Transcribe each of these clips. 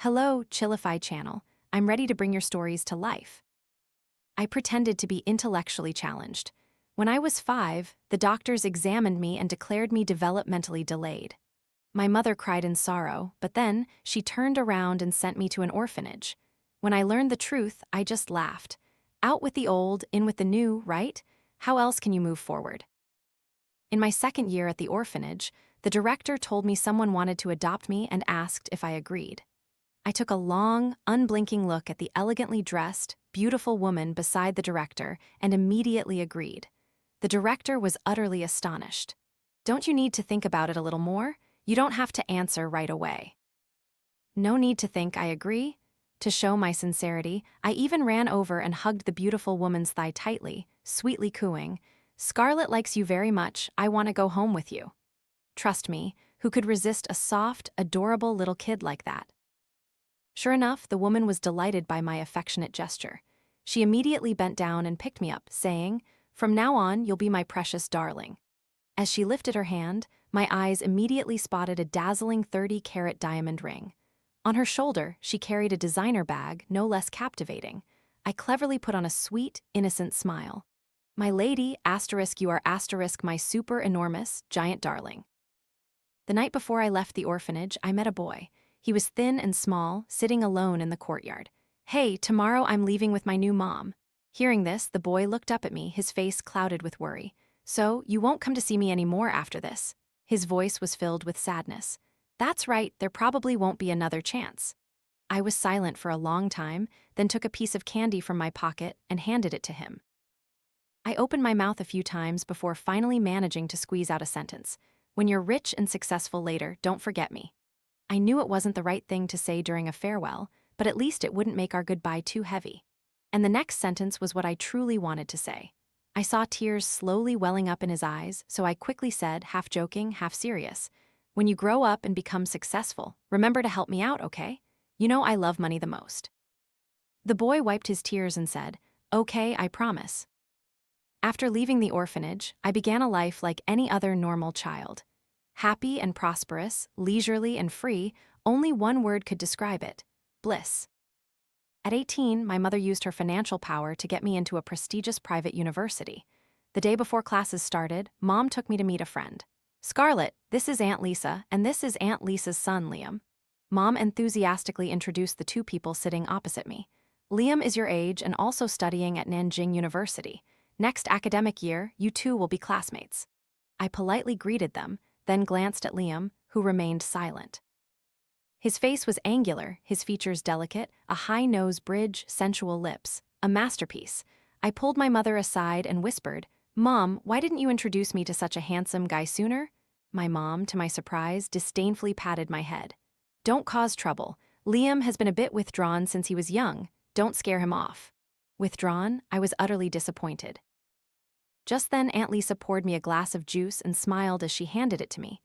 Hello, Chillify channel. I'm ready to bring your stories to life. I pretended to be intellectually challenged. When I was 5, the doctors examined me and declared me developmentally delayed. My mother cried in sorrow, but then she turned around and sent me to an orphanage. When I learned the truth, I just laughed. Out with the old, in with the new, right? How else can you move forward? In my second year at the orphanage, the director told me someone wanted to adopt me and asked if I agreed. I took a long, unblinking look at the elegantly dressed, beautiful woman beside the director and immediately agreed. The director was utterly astonished. Don't you need to think about it a little more? You don't have to answer right away. No need to think, I agree. To show my sincerity, I even ran over and hugged the beautiful woman's thigh tightly, sweetly cooing, "Scarlett likes you very much, I want to go home with you." Trust me, who could resist a soft, adorable little kid like that? Sure enough, the woman was delighted by my affectionate gesture. She immediately bent down and picked me up, saying, "From now on, you'll be my precious darling." As she lifted her hand, my eyes immediately spotted a dazzling 30-carat diamond ring. On her shoulder, she carried a designer bag, no less captivating. I cleverly put on a sweet, innocent smile. "My lady, you are my super enormous, giant darling." The night before I left the orphanage, I met a boy. He was thin and small, sitting alone in the courtyard. "Hey, tomorrow I'm leaving with my new mom." Hearing this, the boy looked up at me, his face clouded with worry. "So, you won't come to see me anymore after this?" His voice was filled with sadness. "That's right, there probably won't be another chance." I was silent for a long time, then took a piece of candy from my pocket and handed it to him. I opened my mouth a few times before finally managing to squeeze out a sentence. "When you're rich and successful later, don't forget me." I knew it wasn't the right thing to say during a farewell, but at least it wouldn't make our goodbye too heavy. And the next sentence was what I truly wanted to say. I saw tears slowly welling up in his eyes, so I quickly said, half joking, half serious, "When you grow up and become successful, remember to help me out, okay? You know I love money the most." The boy wiped his tears and said, "Okay, I promise." After leaving the orphanage, I began a life like any other normal child. Happy and prosperous, leisurely and free, only one word could describe it: bliss. At 18, my mother used her financial power to get me into a prestigious private university. The day before classes started, Mom took me to meet a friend. "Scarlett, this is Aunt Lisa, and this is Aunt Lisa's son, Liam." Mom enthusiastically introduced the two people sitting opposite me. "Liam is your age and also studying at Nanjing University. Next academic year, you two will be classmates." I politely greeted them, then glanced at Liam, who remained silent. His face was angular, his features delicate, a high nose bridge, sensual lips, a masterpiece. I pulled my mother aside and whispered, "Mom, why didn't you introduce me to such a handsome guy sooner?" My mom, to my surprise, disdainfully patted my head. "Don't cause trouble. Liam has been a bit withdrawn since he was young. Don't scare him off." Withdrawn? I was utterly disappointed. Just then, Aunt Lisa poured me a glass of juice and smiled as she handed it to me.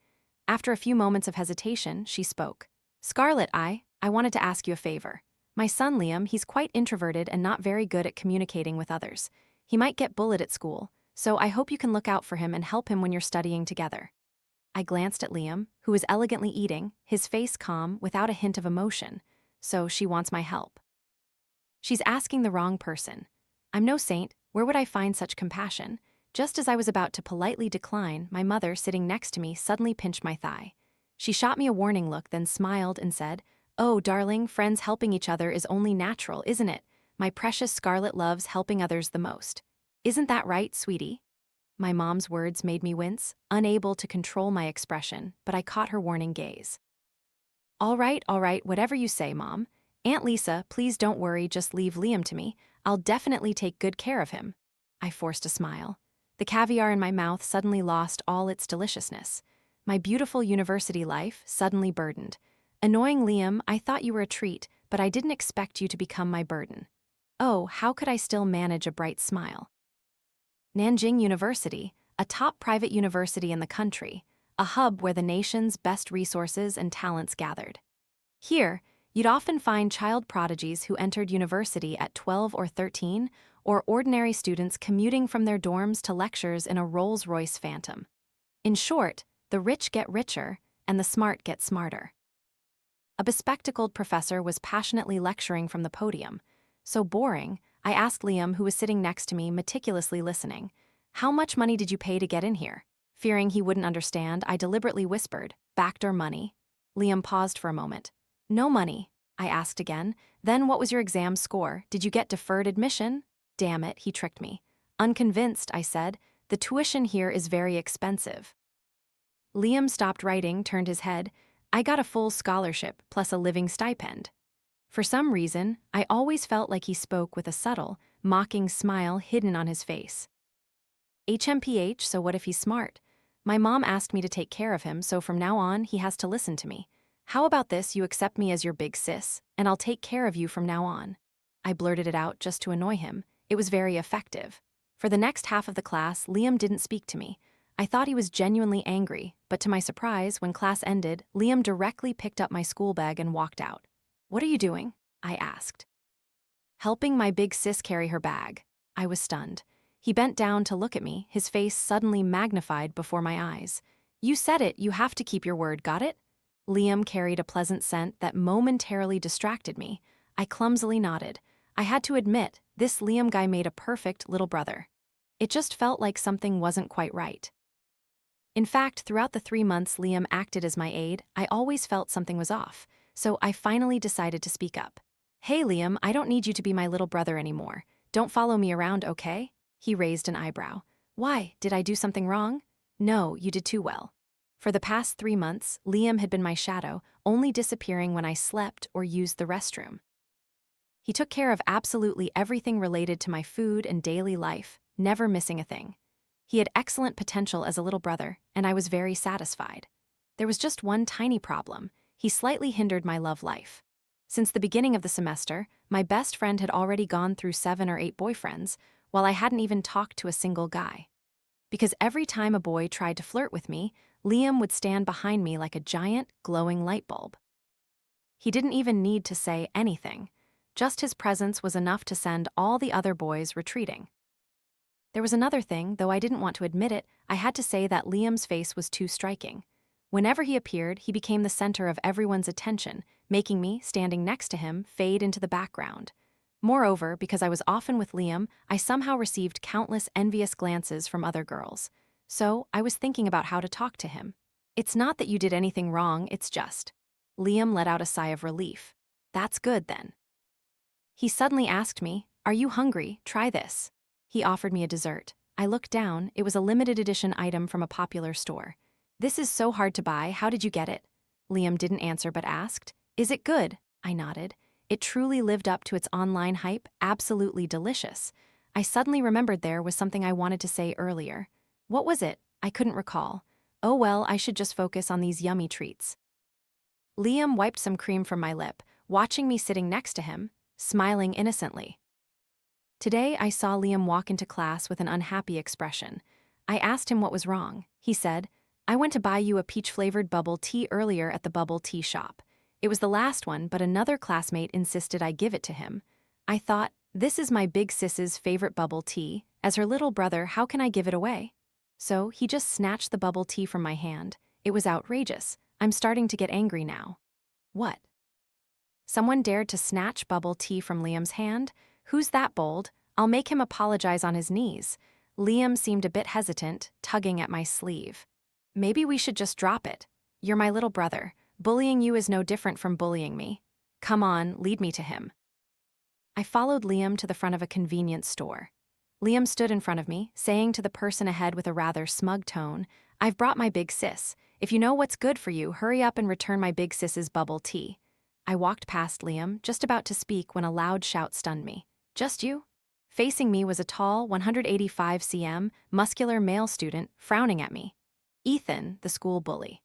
After a few moments of hesitation, she spoke. "Scarlett, I wanted to ask you a favor. My son Liam, he's quite introverted and not very good at communicating with others. He might get bullied at school, so I hope you can look out for him and help him when you're studying together." I glanced at Liam, who was elegantly eating, his face calm, without a hint of emotion. "So she wants my help." She's asking the wrong person. I'm no saint. Where would I find such compassion? Just as I was about to politely decline, my mother, sitting next to me, suddenly pinched my thigh. She shot me a warning look, then smiled and said, "Oh, darling, friends helping each other is only natural, isn't it? My precious Scarlett loves helping others the most. Isn't that right, sweetie?" My mom's words made me wince, unable to control my expression, but I caught her warning gaze. All right, whatever you say, Mom. Aunt Lisa, please don't worry, just leave Liam to me. I'll definitely take good care of him." I forced a smile. The caviar in my mouth suddenly lost all its deliciousness. My beautiful university life suddenly burdened. "Annoying Liam, I thought you were a treat, but I didn't expect you to become my burden." Oh, how could I still manage a bright smile? Nanjing University, a top private university in the country, a hub where the nation's best resources and talents gathered. Here, you'd often find child prodigies who entered university at 12 or 13, or ordinary students commuting from their dorms to lectures in a Rolls-Royce Phantom. In short, the rich get richer, and the smart get smarter. A bespectacled professor was passionately lecturing from the podium. So boring, I asked Liam, who was sitting next to me, meticulously listening, "How much money did you pay to get in here?" Fearing he wouldn't understand, I deliberately whispered, "Backdoor money." Liam paused for a moment. "No money," I asked again. "Then what was your exam score? Did you get deferred admission?" Damn it, he tricked me. Unconvinced, I said, "The tuition here is very expensive." Liam stopped writing, turned his head. "I got a full scholarship, plus a living stipend." For some reason, I always felt like he spoke with a subtle, mocking smile hidden on his face. HMPH, so what if he's smart? My mom asked me to take care of him, so from now on, he has to listen to me. "How about this, you accept me as your big sis, and I'll take care of you from now on." I blurted it out just to annoy him. It was very effective. For the next half of the class, Liam didn't speak to me. I thought he was genuinely angry, but to my surprise, when class ended, Liam directly picked up my school bag and walked out. "What are you doing?" I asked. "Helping my big sis carry her bag." I was stunned. He bent down to look at me, his face suddenly magnified before my eyes. "You said it, you have to keep your word, got it?" Liam carried a pleasant scent that momentarily distracted me. I clumsily nodded. I had to admit, this Liam guy made a perfect little brother. It just felt like something wasn't quite right. In fact, throughout the 3 months Liam acted as my aide, I always felt something was off, so I finally decided to speak up. "Hey Liam, I don't need you to be my little brother anymore. Don't follow me around, okay?" He raised an eyebrow. "Why, did I do something wrong?" "No, you did too well." For the past 3 months, Liam had been my shadow, only disappearing when I slept or used the restroom. He took care of absolutely everything related to my food and daily life, never missing a thing. He had excellent potential as a little brother, and I was very satisfied. There was just one tiny problem. He slightly hindered my love life. Since the beginning of the semester, my best friend had already gone through 7 or 8 boyfriends, while I hadn't even talked to a single guy. Because every time a boy tried to flirt with me, Liam would stand behind me like a giant, glowing light bulb. He didn't even need to say anything. Just his presence was enough to send all the other boys retreating. There was another thing, though I didn't want to admit it, I had to say that Liam's face was too striking. Whenever he appeared, he became the center of everyone's attention, making me, standing next to him, fade into the background. Moreover, because I was often with Liam, I somehow received countless envious glances from other girls. So, I was thinking about how to talk to him. "It's not that you did anything wrong, it's just..." Liam let out a sigh of relief. "That's good, then." He suddenly asked me, "Are you hungry? Try this." He offered me a dessert. I looked down, it was a limited edition item from a popular store. "This is so hard to buy, how did you get it?" Liam didn't answer but asked, "Is it good?" I nodded. It truly lived up to its online hype, absolutely delicious. I suddenly remembered there was something I wanted to say earlier. What was it? I couldn't recall. Oh well, I should just focus on these yummy treats. Liam wiped some cream from my lip, watching me sitting next to him, smiling innocently. Today, I saw Liam walk into class with an unhappy expression. I asked him what was wrong. He said, "I went to buy you a peach-flavored bubble tea earlier at the bubble tea shop. It was the last one, but another classmate insisted I give it to him. I thought, this is my big sis's favorite bubble tea. As her little brother, how can I give it away?" So he just snatched the bubble tea from my hand. It was outrageous. I'm starting to get angry now. What? Someone dared to snatch bubble tea from Liam's hand? Who's that bold? I'll make him apologize on his knees. Liam seemed a bit hesitant, tugging at my sleeve. "Maybe we should just drop it. You're my little brother. Bullying you is no different from bullying me. Come on, lead me to him." I followed Liam to the front of a convenience store. Liam stood in front of me, saying to the person ahead with a rather smug tone, "I've brought my big sis. If you know what's good for you, hurry up and return my big sis's bubble tea." I walked past Liam, just about to speak when a loud shout stunned me. "Just you?" Facing me was a tall, 185 cm, muscular male student, frowning at me. Ethan, the school bully.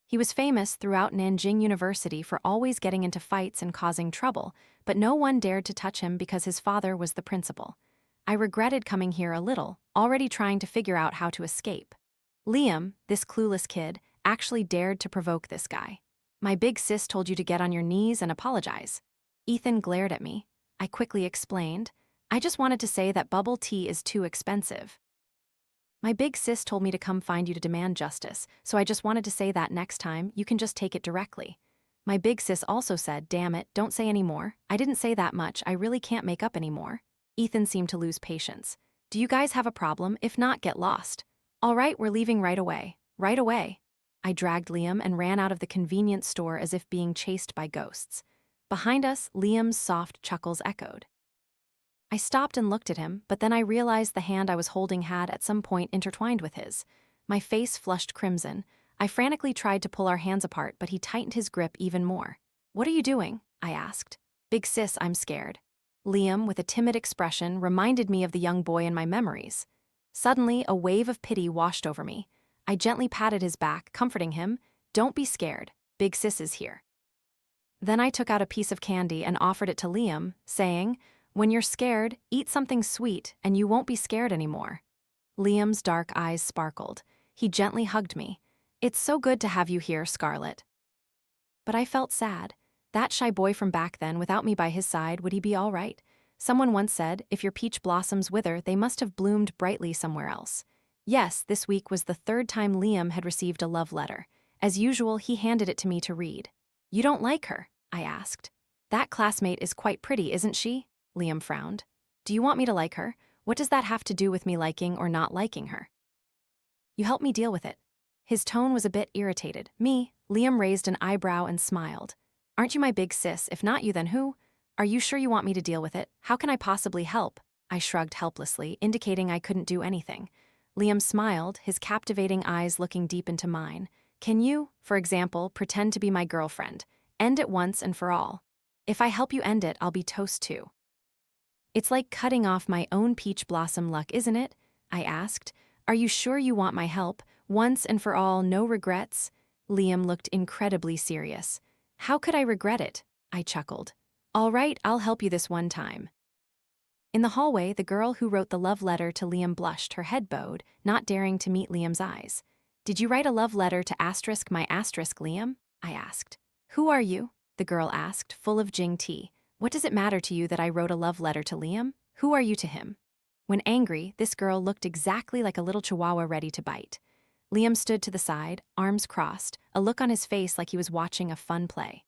He was famous throughout Nanjing University for always getting into fights and causing trouble, but no one dared to touch him because his father was the principal. I regretted coming here a little, already trying to figure out how to escape. Liam, this clueless kid, actually dared to provoke this guy. "My big sis told you to get on your knees and apologize." Ethan glared at me. I quickly explained, "I just wanted to say that bubble tea is too expensive." "My big sis told me to come find you to demand justice, so I just wanted to say that next time, you can just take it directly." My big sis also said, damn it, don't say any more. I didn't say that much, I really can't make up anymore. Ethan seemed to lose patience. Do you guys have a problem? If not, get lost. All right, we're leaving right away. Right away. I dragged Liam and ran out of the convenience store as if being chased by ghosts. Behind us, Liam's soft chuckles echoed. I stopped and looked at him, but then I realized the hand I was holding had at some point intertwined with his. My face flushed crimson. I frantically tried to pull our hands apart, but he tightened his grip even more. What are you doing? I asked. Big sis, I'm scared. Liam, with a timid expression, reminded me of the young boy in my memories. Suddenly, a wave of pity washed over me. I gently patted his back, comforting him. Don't be scared. Big sis is here. Then I took out a piece of candy and offered it to Liam, saying, when you're scared, eat something sweet and you won't be scared anymore. Liam's dark eyes sparkled. He gently hugged me. It's so good to have you here, Scarlett. But I felt sad. That shy boy from back then, without me by his side, would he be all right? Someone once said, if your peach blossoms wither, they must have bloomed brightly somewhere else. Yes, this week was the third time Liam had received a love letter. As usual, he handed it to me to read. You don't like her? I asked. That classmate is quite pretty, isn't she? Liam frowned. Do you want me to like her? What does that have to do with me liking or not liking her? You help me deal with it. His tone was a bit irritated. Me? Liam raised an eyebrow and smiled. Aren't you my big sis? If not you, then who? Are you sure you want me to deal with it? How can I possibly help? I shrugged helplessly, indicating I couldn't do anything. Liam smiled, his captivating eyes looking deep into mine. Can you, for example, pretend to be my girlfriend? End it once and for all. If I help you end it, I'll be toast too. It's like cutting off my own peach blossom luck, isn't it? I asked. Are you sure you want my help? Once and for all, no regrets? Liam looked incredibly serious. How could I regret it? I chuckled. All right, I'll help you this one time. In the hallway, the girl who wrote the love letter to Liam blushed, her head bowed, not daring to meet Liam's eyes. Did you write a love letter to my Liam? I asked. Who are you? The girl asked, full of Jing tea. What does it matter to you that I wrote a love letter to Liam? Who are you to him? When angry, this girl looked exactly like a little chihuahua ready to bite. Liam stood to the side, arms crossed, a look on his face like he was watching a fun play.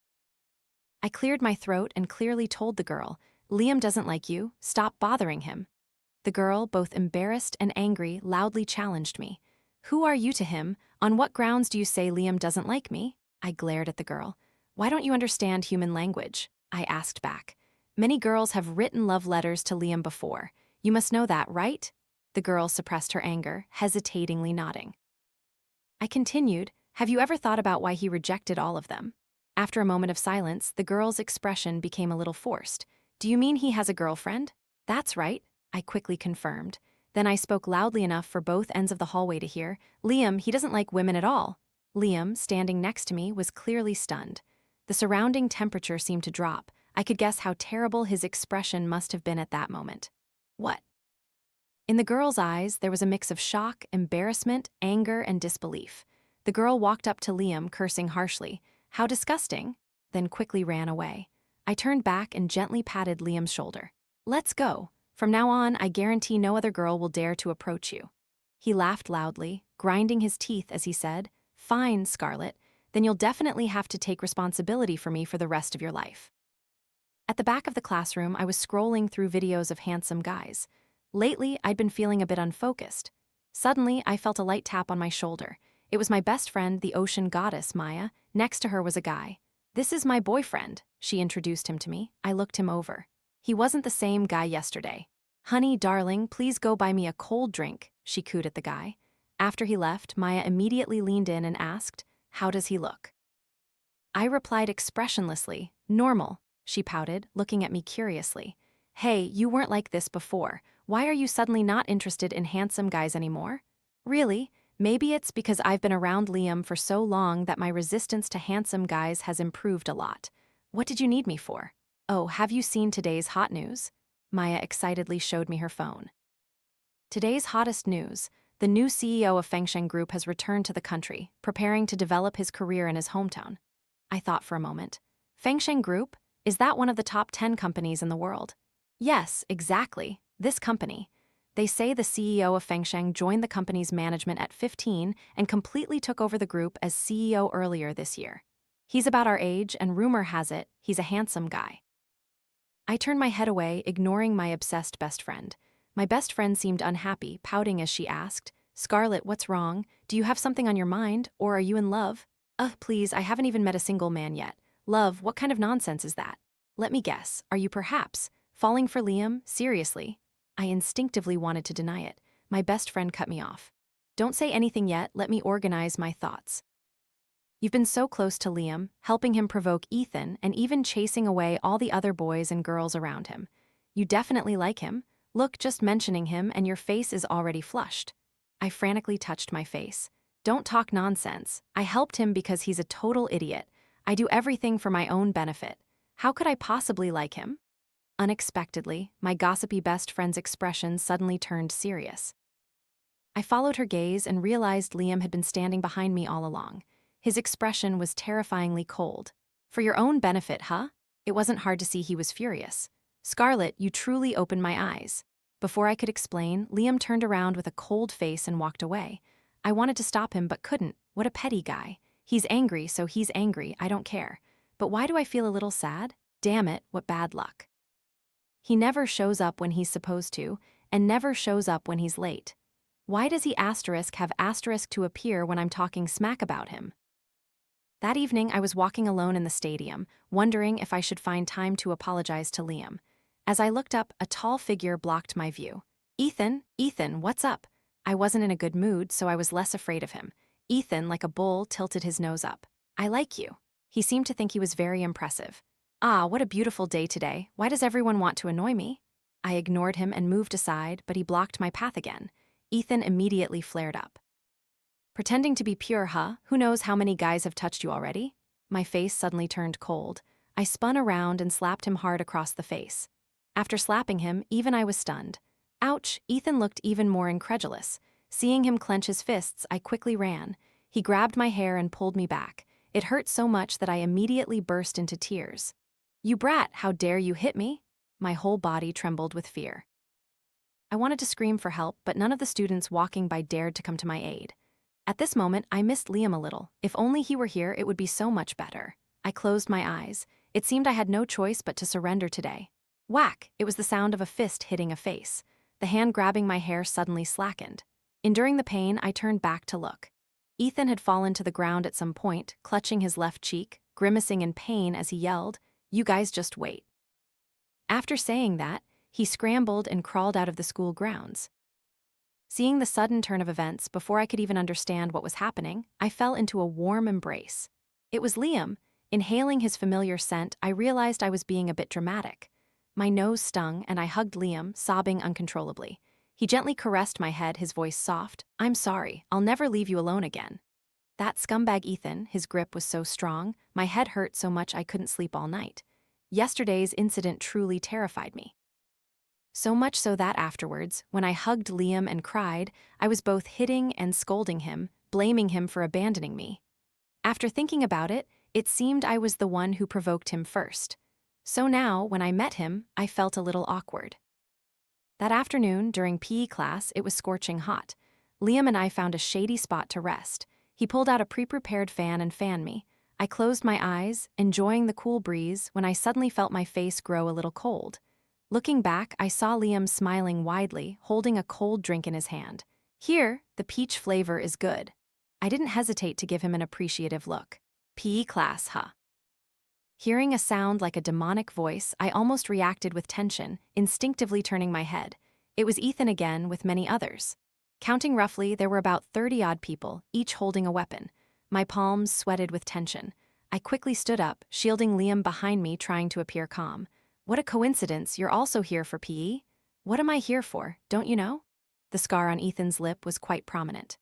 I cleared my throat and clearly told the girl, Liam doesn't like you, stop bothering him. The girl, both embarrassed and angry, loudly challenged me. Who are you to him? On what grounds do you say Liam doesn't like me? I glared at the girl. Why don't you understand human language? I asked back. Many girls have written love letters to Liam before. You must know that, right? The girl suppressed her anger, hesitatingly nodding. I continued, have you ever thought about why he rejected all of them? After a moment of silence, the girl's expression became a little forced. Do you mean he has a girlfriend? That's right, I quickly confirmed. Then I spoke loudly enough for both ends of the hallway to hear. Liam, he doesn't like women at all. Liam, standing next to me, was clearly stunned. The surrounding temperature seemed to drop. I could guess how terrible his expression must have been at that moment. What? In the girl's eyes, there was a mix of shock, embarrassment, anger, and disbelief. The girl walked up to Liam, cursing harshly. How disgusting, then quickly ran away. I turned back and gently patted Liam's shoulder. Let's go. From now on, I guarantee no other girl will dare to approach you. He laughed loudly, grinding his teeth as he said, Fine, Scarlett. Then you'll definitely have to take responsibility for me for the rest of your life. At the back of the classroom, I was scrolling through videos of handsome guys. Lately, I'd been feeling a bit unfocused. Suddenly, I felt a light tap on my shoulder. It was my best friend, the ocean goddess, Maya. Next to her was a guy. This is my boyfriend, she introduced him to me. I looked him over. He wasn't the same guy yesterday. Honey, darling, please go buy me a cold drink, she cooed at the guy. After he left, Maya immediately leaned in and asked, How does he look? I replied expressionlessly, Normal, she pouted, looking at me curiously. Hey, you weren't like this before. Why are you suddenly not interested in handsome guys anymore? Really? Maybe it's because I've been around Liam for so long that my resistance to handsome guys has improved a lot. What did you need me for? Oh, have you seen today's hot news? Maya excitedly showed me her phone. Today's hottest news. The new CEO of Fengsheng Group has returned to the country, preparing to develop his career in his hometown. I thought for a moment. Fengsheng Group? Is that one of the top 10 companies in the world? Yes, exactly. This company. They say the CEO of Fengsheng joined the company's management at 15 and completely took over the group as CEO earlier this year. He's about our age, and rumor has it, he's a handsome guy. I turned my head away, ignoring my obsessed best friend. My best friend seemed unhappy, pouting as she asked, "Scarlett, what's wrong? Do you have something on your mind, or are you in love?" Please, I haven't even met a single man yet. Love, what kind of nonsense is that? Let me guess, are you perhaps falling for Liam? Seriously? I instinctively wanted to deny it. My best friend cut me off. Don't say anything yet, let me organize my thoughts. You've been so close to Liam, helping him provoke Ethan and even chasing away all the other boys and girls around him. You definitely like him. Look, just mentioning him and your face is already flushed. I frantically touched my face. Don't talk nonsense. I helped him because he's a total idiot. I do everything for my own benefit. How could I possibly like him? Unexpectedly, my gossipy best friend's expression suddenly turned serious. I followed her gaze and realized Liam had been standing behind me all along. His expression was terrifyingly cold. For your own benefit, huh? It wasn't hard to see he was furious. Scarlett, you truly opened my eyes. Before I could explain, Liam turned around with a cold face and walked away. I wanted to stop him but couldn't. What a petty guy. He's angry, so he's angry, I don't care. But why do I feel a little sad? Damn it, what bad luck. He never shows up when he's supposed to, and never shows up when he's late. Why does he have asterisk to appear when I'm talking smack about him? That evening, I was walking alone in the stadium, wondering if I should find time to apologize to Liam. As I looked up, a tall figure blocked my view. Ethan, what's up? I wasn't in a good mood, so I was less afraid of him. Ethan, like a bull, tilted his nose up. I like you. He seemed to think he was very impressive. Ah, what a beautiful day today. Why does everyone want to annoy me? I ignored him and moved aside, but he blocked my path again. Ethan immediately flared up. Pretending to be pure, huh? Who knows how many guys have touched you already? My face suddenly turned cold. I spun around and slapped him hard across the face. After slapping him, even I was stunned. Ouch, Ethan looked even more incredulous. Seeing him clench his fists, I quickly ran. He grabbed my hair and pulled me back. It hurt so much that I immediately burst into tears. You brat, how dare you hit me? My whole body trembled with fear. I wanted to scream for help, but none of the students walking by dared to come to my aid. At this moment, I missed Liam a little. If only he were here, it would be so much better. I closed my eyes. It seemed I had no choice but to surrender today. Whack! It was the sound of a fist hitting a face. The hand grabbing my hair suddenly slackened. Enduring the pain, I turned back to look. Ethan had fallen to the ground at some point, clutching his left cheek, grimacing in pain as he yelled, "You guys just wait." After saying that, he scrambled and crawled out of the school grounds. Seeing the sudden turn of events before I could even understand what was happening, I fell into a warm embrace. It was Liam. Inhaling his familiar scent, I realized I was being a bit dramatic. My nose stung, and I hugged Liam, sobbing uncontrollably. He gently caressed my head, his voice soft. "I'm sorry, I'll never leave you alone again." That scumbag Ethan, his grip was so strong, my head hurt so much I couldn't sleep all night. Yesterday's incident truly terrified me. So much so that afterwards, when I hugged Liam and cried, I was both hitting and scolding him, blaming him for abandoning me. After thinking about it, it seemed I was the one who provoked him first. So now, when I met him, I felt a little awkward. That afternoon, during PE class, it was scorching hot. Liam and I found a shady spot to rest. He pulled out a pre-prepared fan and fanned me. I closed my eyes, enjoying the cool breeze, when I suddenly felt my face grow a little cold. Looking back, I saw Liam smiling widely, holding a cold drink in his hand. Here, the peach flavor is good. I didn't hesitate to give him an appreciative look. PE class, huh? Hearing a sound like a demonic voice, I almost reacted with tension, instinctively turning my head. It was Ethan again, with many others. Counting roughly, there were about 30-odd people, each holding a weapon. My palms sweated with tension. I quickly stood up, shielding Liam behind me, trying to appear calm. What a coincidence, you're also here for PE? What am I here for, don't you know? The scar on Ethan's lip was quite prominent.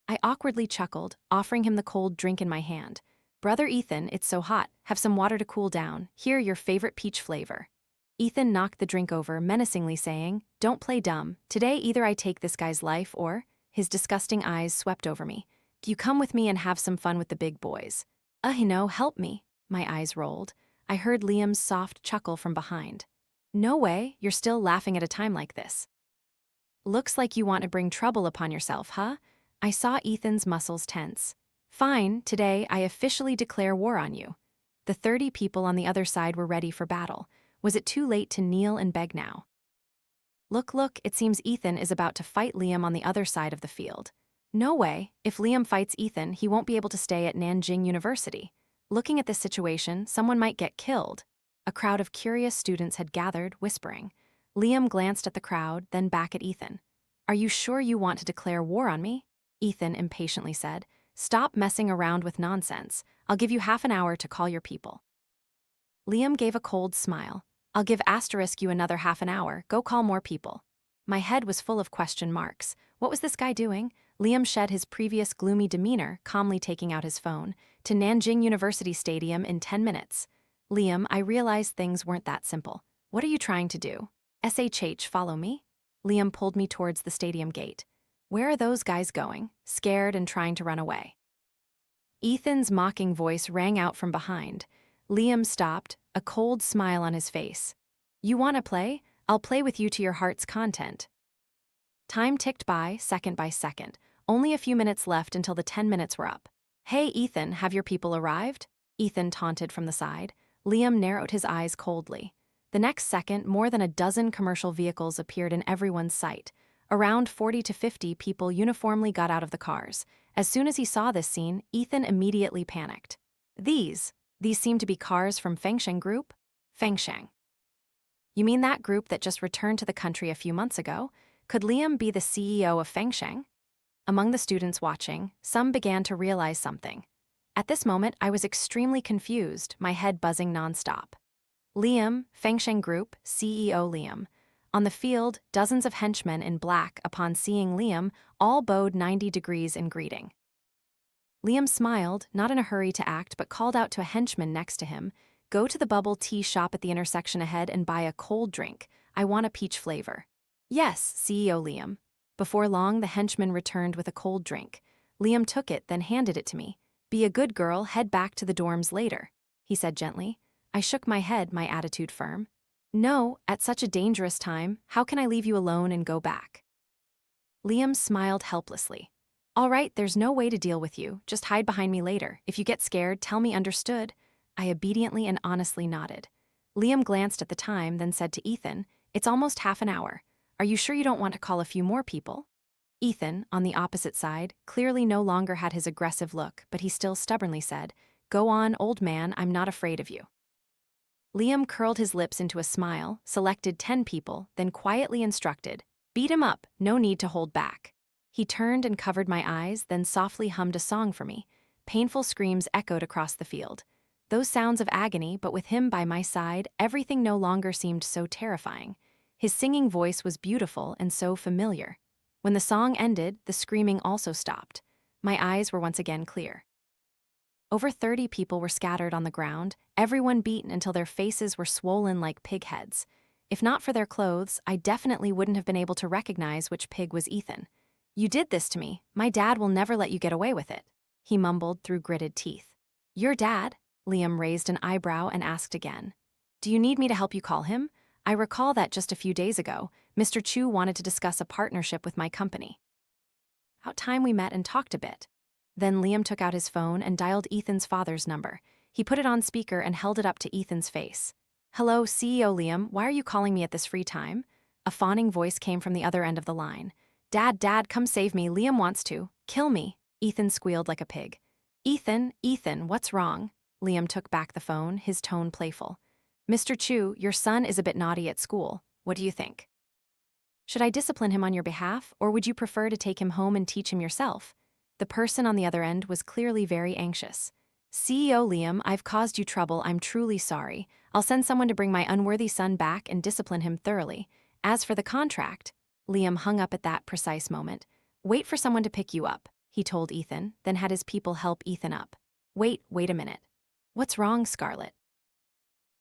I awkwardly chuckled, offering him the cold drink in my hand. Brother Ethan, it's so hot, have some water to cool down, here your favorite peach flavor. Ethan knocked the drink over, menacingly saying, "Don't play dumb, today either I take this guy's life or..." His disgusting eyes swept over me. "You come with me and have some fun with the big boys." No, help me." My eyes rolled. I heard Liam's soft chuckle from behind. "No way, you're still laughing at a time like this. Looks like you want to bring trouble upon yourself, huh?" I saw Ethan's muscles tense. Fine, today I officially declare war on you. The 30 people on the other side were ready for battle. Was it too late to kneel and beg now? Look, it seems Ethan is about to fight Liam on the other side of the field. No way, if Liam fights Ethan, he won't be able to stay at Nanjing University. Looking at this situation, someone might get killed. A crowd of curious students had gathered, whispering. Liam glanced at the crowd, then back at Ethan. Are you sure you want to declare war on me? Ethan impatiently said. Stop messing around with nonsense. I'll give you half an hour to call your people. Liam gave a cold smile. I'll give * you another half an hour. Go call more people. My head was full of question marks. What was this guy doing? Liam shed his previous gloomy demeanor, calmly taking out his phone. To Nanjing University Stadium in 10 minutes. Liam, I realized things weren't that simple. What are you trying to do? Follow me? Liam pulled me towards the stadium gate. Where are those guys going? Scared and trying to run away. Ethan's mocking voice rang out from behind. Liam stopped, a cold smile on his face. You want to play? I'll play with you to your heart's content. Time ticked by second. Only a few minutes left until the 10 minutes were up. Hey, Ethan, have your people arrived? Ethan taunted from the side. Liam narrowed his eyes coldly. The next second, more than a dozen commercial vehicles appeared in everyone's sight. Around 40 to 50 people uniformly got out of the cars. As soon as he saw this scene, Ethan immediately panicked. These seem to be cars from Fengsheng Group? Fengsheng. You mean that group that just returned to the country a few months ago? Could Liam be the CEO of Fengsheng? Among the students watching, some began to realize something. At this moment, I was extremely confused, my head buzzing nonstop. Liam, Fengsheng Group, CEO Liam. On the field, dozens of henchmen in black, upon seeing Liam, all bowed 90 degrees in greeting. Liam smiled, not in a hurry to act, but called out to a henchman next to him, Go to the bubble tea shop at the intersection ahead and buy a cold drink. I want a peach flavor. Yes, CEO Liam. Before long, the henchman returned with a cold drink. Liam took it, then handed it to me. Be a good girl, head back to the dorms later, he said gently. I shook my head, my attitude firm. No, at such a dangerous time, how can I leave you alone and go back? Liam smiled helplessly. All right, there's no way to deal with you. Just hide behind me later. If you get scared, tell me understood. I obediently and honestly nodded. Liam glanced at the time, then said to Ethan, It's almost half an hour. Are you sure you don't want to call a few more people? Ethan, on the opposite side, clearly no longer had his aggressive look, but he still stubbornly said, Go on, old man, I'm not afraid of you. Liam curled his lips into a smile, selected 10 people, then quietly instructed, Beat him up, no need to hold back. He turned and covered my eyes, then softly hummed a song for me. Painful screams echoed across the field. Those sounds of agony, but with him by my side, everything no longer seemed so terrifying. His singing voice was beautiful and so familiar. When the song ended, the screaming also stopped. My eyes were once again clear. Over 30 people were scattered on the ground, everyone beaten until their faces were swollen like pig heads. If not for their clothes, I definitely wouldn't have been able to recognize which pig was Ethan. You did this to me. My dad will never let you get away with it, he mumbled through gritted teeth. Your dad? Liam raised an eyebrow and asked again. Do you need me to help you call him? I recall that just a few days ago, Mr. Chu wanted to discuss a partnership with my company. About time we met and talked a bit. Then Liam took out his phone and dialed Ethan's father's number. He put it on speaker and held it up to Ethan's face. Hello, CEO Liam, why are you calling me at this free time? A fawning voice came from the other end of the line. Dad, come save me, Liam wants to. Kill me. Ethan squealed like a pig. Ethan, what's wrong? Liam took back the phone, his tone playful. Mr. Chu, your son is a bit naughty at school. What do you think? Should I discipline him on your behalf, or would you prefer to take him home and teach him yourself? The person on the other end was clearly very anxious. CEO Liam, I've caused you trouble, I'm truly sorry. I'll send someone to bring my unworthy son back and discipline him thoroughly. As for the contract, Liam hung up at that precise moment. Wait for someone to pick you up, he told Ethan, then had his people help Ethan up. Wait a minute. What's wrong, Scarlett?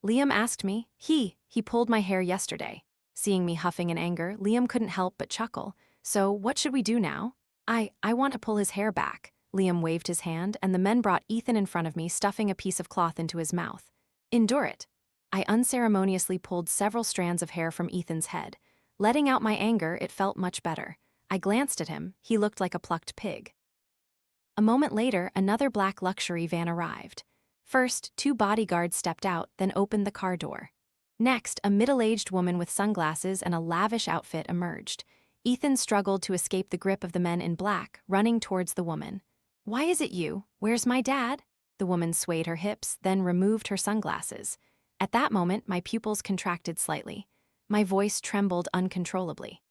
Liam asked me. He pulled my hair yesterday. Seeing me huffing in anger, Liam couldn't help but chuckle. So, what should we do now? I want to pull his hair back. Liam waved his hand, and the men brought Ethan in front of me, stuffing a piece of cloth into his mouth. Endure it. I unceremoniously pulled several strands of hair from Ethan's head. Letting out my anger, it felt much better. I glanced at him. He looked like a plucked pig. A moment later, another black luxury van arrived. First, 2 bodyguards stepped out, then opened the car door. Next, a middle-aged woman with sunglasses and a lavish outfit emerged. Ethan struggled to escape the grip of the men in black, running towards the woman. "Why is it you? Where's my dad?" The woman swayed her hips, then removed her sunglasses. At that moment, my pupils contracted slightly. My voice trembled uncontrollably.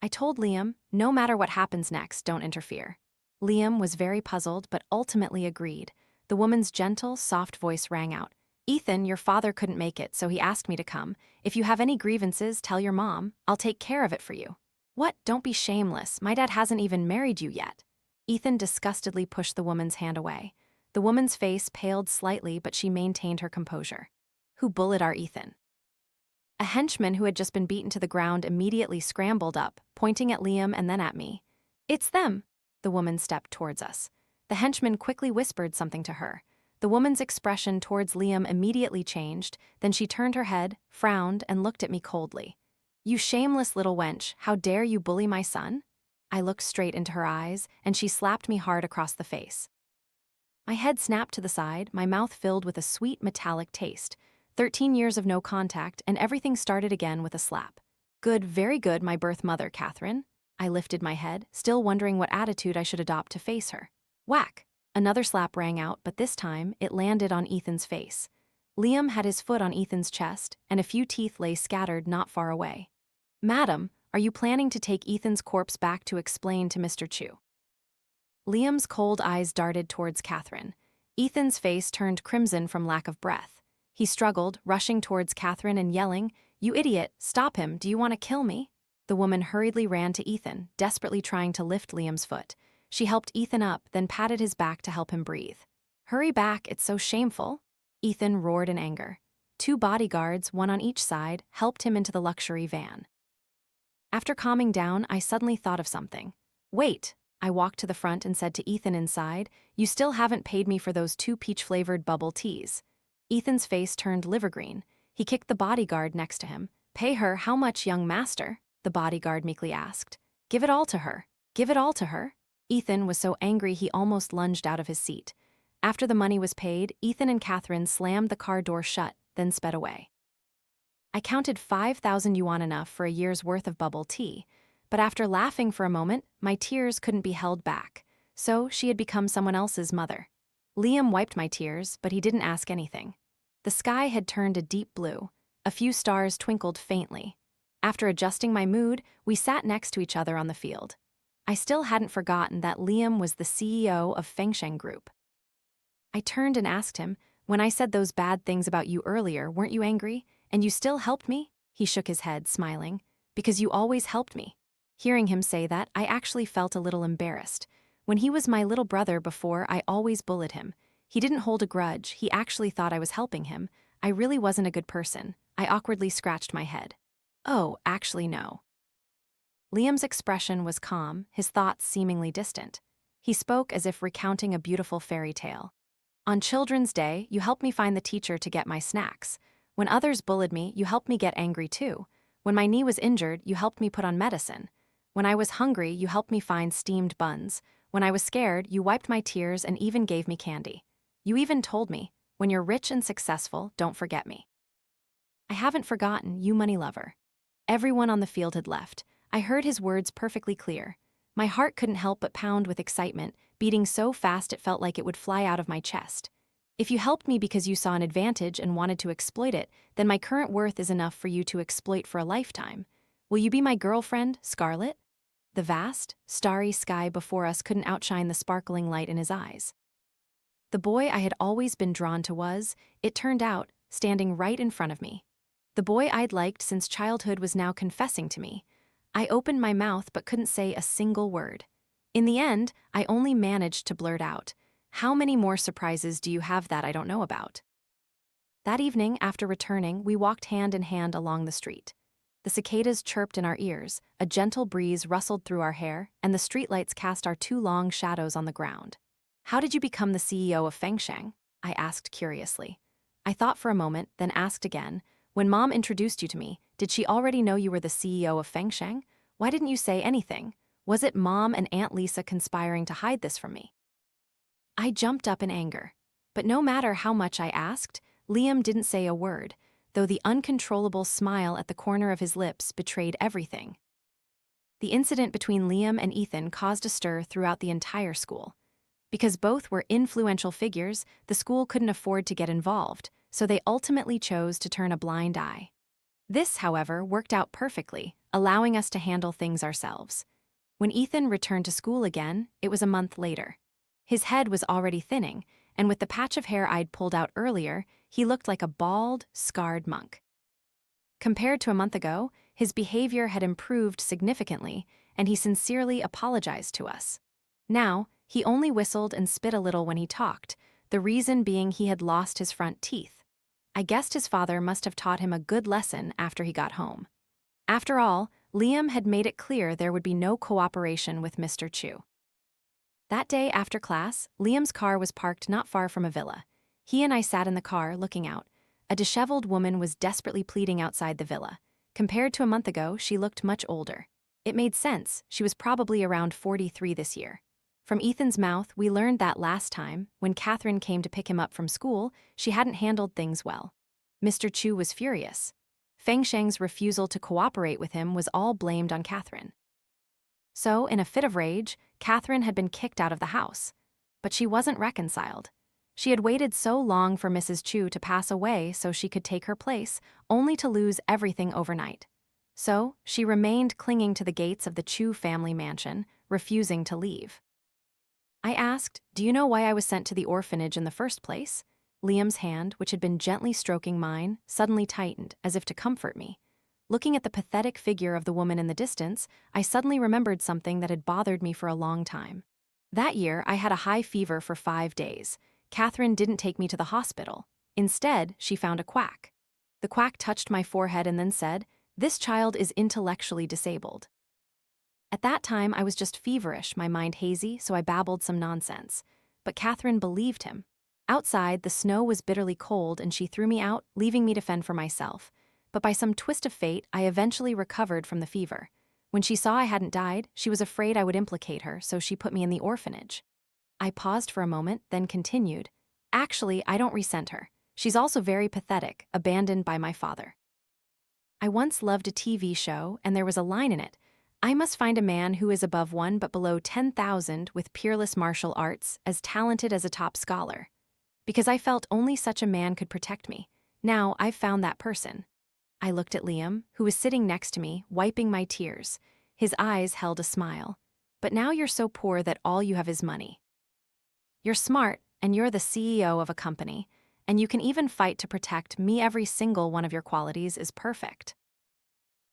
I told Liam, "No matter what happens next, don't interfere." Liam was very puzzled, but ultimately agreed. The woman's gentle, soft voice rang out. "Ethan, your father couldn't make it, so he asked me to come. If you have any grievances, tell your mom. I'll take care of it for you." "What? Don't be shameless. My dad hasn't even married you yet." Ethan disgustedly pushed the woman's hand away. The woman's face paled slightly, but she maintained her composure. "Who bullied our Ethan?" A henchman who had just been beaten to the ground immediately scrambled up, pointing at Liam and then at me. "It's them." The woman stepped towards us. The henchman quickly whispered something to her. The woman's expression towards Liam immediately changed, then she turned her head, frowned, and looked at me coldly. "You shameless little wench, how dare you bully my son?" I looked straight into her eyes, and she slapped me hard across the face. My head snapped to the side, my mouth filled with a sweet metallic taste. 13 years of no contact, and everything started again with a slap. "Good, very good, my birth mother, Catherine." I lifted my head, still wondering what attitude I should adopt to face her. Whack! Another slap rang out, but this time, it landed on Ethan's face. Liam had his foot on Ethan's chest, and a few teeth lay scattered not far away. "Madam, are you planning to take Ethan's corpse back to explain to Mr. Chu?" Liam's cold eyes darted towards Catherine. Ethan's face turned crimson from lack of breath. He struggled, rushing towards Catherine and yelling, "You idiot, stop him, do you want to kill me?" The woman hurriedly ran to Ethan, desperately trying to lift Liam's foot. She helped Ethan up, then patted his back to help him breathe. "Hurry back, it's so shameful." Ethan roared in anger. 2 bodyguards, 1 on each side, helped him into the luxury van. After calming down, I suddenly thought of something. "Wait." I walked to the front and said to Ethan inside, "You still haven't paid me for those 2 peach-flavored bubble teas." Ethan's face turned liver-green. He kicked the bodyguard next to him. "Pay her how much, young master?" the bodyguard meekly asked. "Give it all to her. Give it all to her." Ethan was so angry he almost lunged out of his seat. After the money was paid, Ethan and Catherine slammed the car door shut, then sped away. I counted 5,000 yuan, enough for a year's worth of bubble tea, but after laughing for a moment, my tears couldn't be held back. So she had become someone else's mother. Liam wiped my tears, but he didn't ask anything. The sky had turned a deep blue. A few stars twinkled faintly. After adjusting my mood, we sat next to each other on the field. I still hadn't forgotten that Liam was the CEO of Fengsheng Group. I turned and asked him, "When I said those bad things about you earlier, weren't you angry? And you still helped me?" He shook his head, smiling. "Because you always helped me." Hearing him say that, I actually felt a little embarrassed. When he was my little brother before, I always bullied him. He didn't hold a grudge, he actually thought I was helping him. I really wasn't a good person. I awkwardly scratched my head. "Oh, actually no." Liam's expression was calm, his thoughts seemingly distant. He spoke as if recounting a beautiful fairy tale. "On Children's Day, you helped me find the teacher to get my snacks. When others bullied me, you helped me get angry too. When my knee was injured, you helped me put on medicine. When I was hungry, you helped me find steamed buns. When I was scared, you wiped my tears and even gave me candy. You even told me, when you're rich and successful, don't forget me." "I haven't forgotten, you money lover." Everyone on the field had left. I heard his words perfectly clear. My heart couldn't help but pound with excitement, beating so fast it felt like it would fly out of my chest. "If you helped me because you saw an advantage and wanted to exploit it, then my current worth is enough for you to exploit for a lifetime. Will you be my girlfriend, Scarlet?" The vast, starry sky before us couldn't outshine the sparkling light in his eyes. The boy I had always been drawn to was, it turned out, standing right in front of me. The boy I'd liked since childhood was now confessing to me. I opened my mouth but couldn't say a single word. In the end, I only managed to blurt out, "How many more surprises do you have that I don't know about?" That evening, after returning, we walked hand in hand along the street. The cicadas chirped in our ears, a gentle breeze rustled through our hair, and the streetlights cast our 2 long shadows on the ground. "How did you become the CEO of Fengsheng?" I asked curiously. I thought for a moment, then asked again, "When Mom introduced you to me, did she already know you were the CEO of Fengsheng? Why didn't you say anything? Was it Mom and Aunt Lisa conspiring to hide this from me?" I jumped up in anger. But no matter how much I asked, Liam didn't say a word, though the uncontrollable smile at the corner of his lips betrayed everything. The incident between Liam and Ethan caused a stir throughout the entire school. Because both were influential figures, the school couldn't afford to get involved, so they ultimately chose to turn a blind eye. This, however, worked out perfectly, allowing us to handle things ourselves. When Ethan returned to school again, it was a month later. His head was already thinning, and with the patch of hair I'd pulled out earlier, he looked like a bald, scarred monk. Compared to a month ago, his behavior had improved significantly, and he sincerely apologized to us. Now, he only whistled and spit a little when he talked, the reason being he had lost his front teeth. I guessed his father must have taught him a good lesson after he got home. After all, Liam had made it clear there would be no cooperation with Mr. Chu. That day after class, Liam's car was parked not far from a villa. He and I sat in the car, looking out. A disheveled woman was desperately pleading outside the villa. Compared to a month ago, she looked much older. It made sense, she was probably around 43 this year. From Ethan's mouth, we learned that last time, when Catherine came to pick him up from school, she hadn't handled things well. Mr. Chu was furious. Feng Sheng's refusal to cooperate with him was all blamed on Catherine. So, in a fit of rage, Catherine had been kicked out of the house. But she wasn't reconciled. She had waited so long for Mrs. Chu to pass away so she could take her place, only to lose everything overnight. So, she remained clinging to the gates of the Chu family mansion, refusing to leave. I asked, "Do you know why I was sent to the orphanage in the first place?" Liam's hand, which had been gently stroking mine, suddenly tightened, as if to comfort me. Looking at the pathetic figure of the woman in the distance, I suddenly remembered something that had bothered me for a long time. That year, I had a high fever for 5 days. Catherine didn't take me to the hospital. Instead, she found a quack. The quack touched my forehead and then said, "This child is intellectually disabled." At that time, I was just feverish, my mind hazy, so I babbled some nonsense. But Catherine believed him. Outside, the snow was bitterly cold and she threw me out, leaving me to fend for myself. But by some twist of fate, I eventually recovered from the fever. When she saw I hadn't died, she was afraid I would implicate her, so she put me in the orphanage. I paused for a moment, then continued. Actually, I don't resent her. She's also very pathetic, abandoned by my father. I once loved a TV show, and there was a line in it. I must find a man who is above 1 but below 10,000 with peerless martial arts, as talented as a top scholar. Because I felt only such a man could protect me. Now I've found that person. I looked at Liam, who was sitting next to me, wiping my tears. His eyes held a smile. But now you're so poor that all you have is money. You're smart, and you're the CEO of a company, and you can even fight to protect me. Every single one of your qualities is perfect.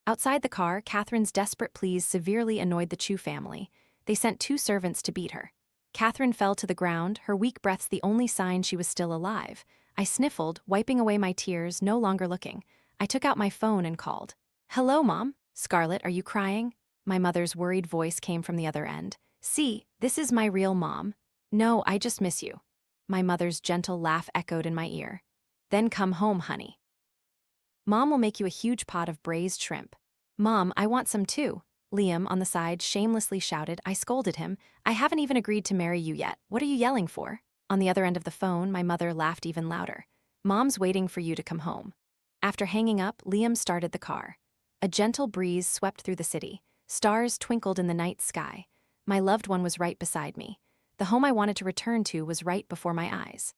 Outside the car, Catherine's desperate pleas severely annoyed the Chu family. They sent 2 servants to beat her. Catherine fell to the ground, her weak breaths the only sign she was still alive. I sniffled, wiping away my tears, no longer looking. I took out my phone and called. "Hello, Mom? Scarlett, are you crying?" My mother's worried voice came from the other end. "See, this is my real mom. No, I just miss you." My mother's gentle laugh echoed in my ear. "Then come home, honey. Mom will make you a huge pot of braised shrimp." "Mom, I want some too," Liam, on the side, shamelessly shouted. I scolded him. "I haven't even agreed to marry you yet. What are you yelling for?" On the other end of the phone, my mother laughed even louder. "Mom's waiting for you to come home." After hanging up, Liam started the car. A gentle breeze swept through the city. Stars twinkled in the night sky. My loved one was right beside me. The home I wanted to return to was right before my eyes.